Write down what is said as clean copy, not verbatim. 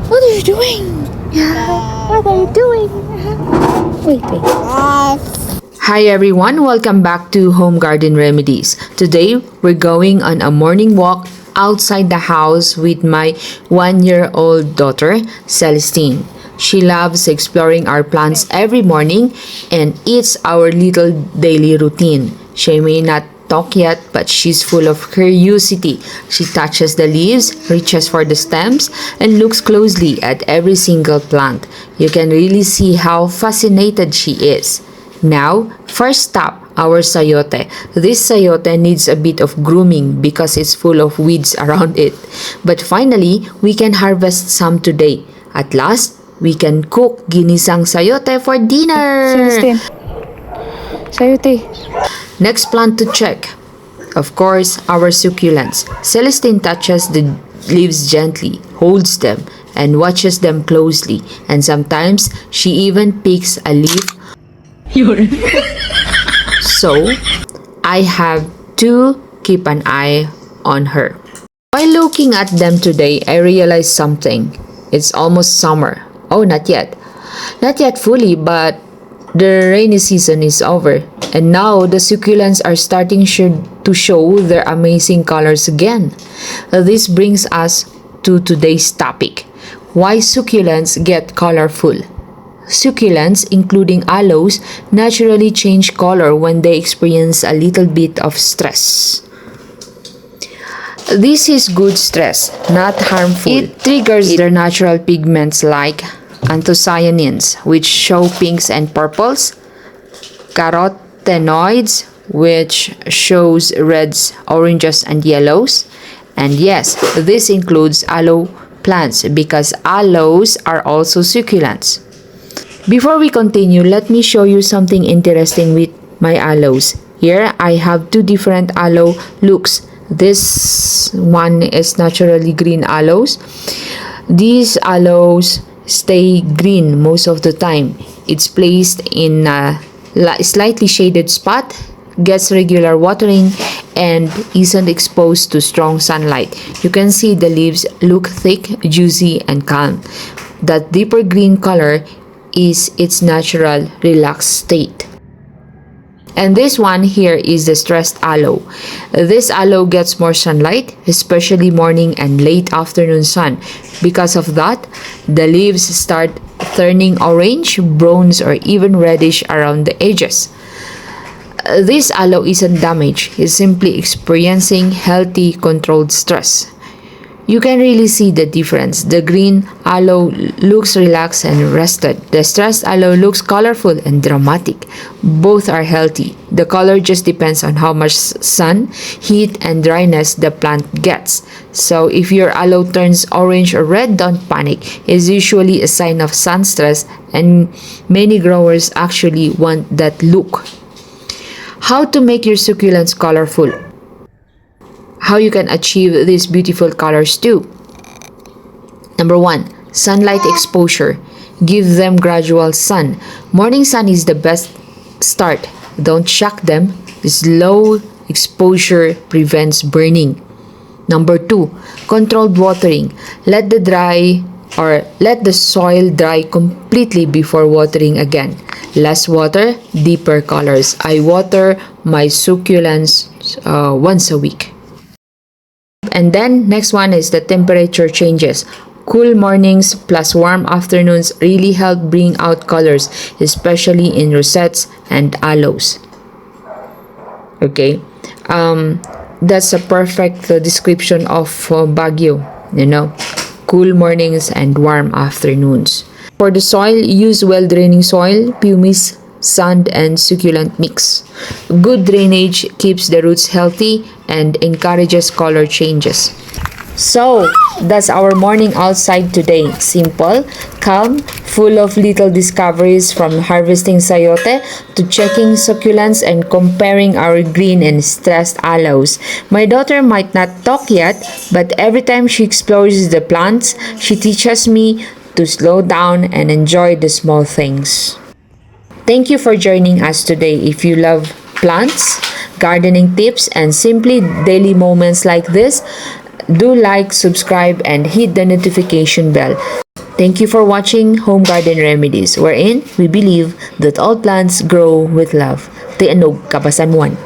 What are you doing? What are you doing? Wait. Hi everyone, welcome back to Home Garden Remedies. Today, we're going on a morning walk outside the house with my 1-year-old daughter, Celestine. She loves exploring our plants every morning and it's our little daily routine. She may not talk yet, but she's full of curiosity. She touches the leaves, reaches for the stems, and looks closely at every single plant. You can really see how fascinated she is. Now, first stop, our sayote. This sayote needs a bit of grooming because it's full of weeds around it. But finally, we can harvest some today. At last, we can cook ginisang sayote for dinner. Celestine. Sayote. Next plant to check. Of course, our succulents. Celestine touches the leaves gently, holds them, and watches them closely. And sometimes, she even picks a leaf. So, I have to keep an eye on her. By looking at them today, I realized something. It's almost summer. Oh, not yet. Not yet fully, but the rainy season is over. And now, the succulents are starting to show their amazing colors again. This brings us to today's topic. Why succulents get colorful? Succulents, including aloes, naturally change color when they experience a little bit of stress. This is good stress, not harmful. It triggers their natural pigments like anthocyanins, which show pinks and purples, carotenoids, which shows reds, oranges, and yellows. And yes, this includes aloe plants because aloes are also succulents. Before we continue, let me show you something interesting with my aloes. Here, I have two different aloe looks. This one is naturally green aloes. These aloes stay green most of the time. It's placed in a slightly shaded spot, gets regular watering, and isn't exposed to strong sunlight. You can see the leaves look thick, juicy, and calm. That deeper green color is its natural relaxed state. And this one here is the stressed aloe. This aloe gets more sunlight, especially morning and late afternoon sun. Because of that, the leaves start turning orange, bronze, or even reddish around the edges. This aloe isn't damaged, it's simply experiencing healthy, controlled stress. You can really see the difference. The green aloe looks relaxed and rested. The stressed aloe looks colorful and dramatic. Both are healthy. The color just depends on how much sun, heat, and dryness the plant gets. So if your aloe turns orange or red, don't panic. It's usually a sign of sun stress, and many growers actually want that look. How to make your succulents colorful? How you can achieve these beautiful colors too. Number 1, sunlight exposure. Give them gradual sun. Morning sun is the best start. Don't shock them. Slow exposure prevents burning. Number 2, controlled watering. Let the soil dry completely before watering again. Less water, deeper colors. I water my succulents once a week. And then next one is the temperature changes. Cool mornings plus warm afternoons really help bring out colors, especially in rosettes and aloes. Okay, that's a perfect description of Baguio, cool mornings and warm afternoons. For the soil, use well-draining soil, pumice, sand, and succulent mix. Good drainage keeps the roots healthy and encourages color changes. So, that's our morning outside today. Simple, calm, full of little discoveries from harvesting sayote to checking succulents and comparing our green and stressed aloes. My daughter might not talk yet, but every time she explores the plants, she teaches me to slow down and enjoy the small things. Thank you for joining us today. If you love plants, gardening tips, and simply daily moments like this, Do like, subscribe, and hit the notification bell. Thank you for watching Home Garden Remedies, wherein we believe that all plants grow with love. Tianog kabasanuan.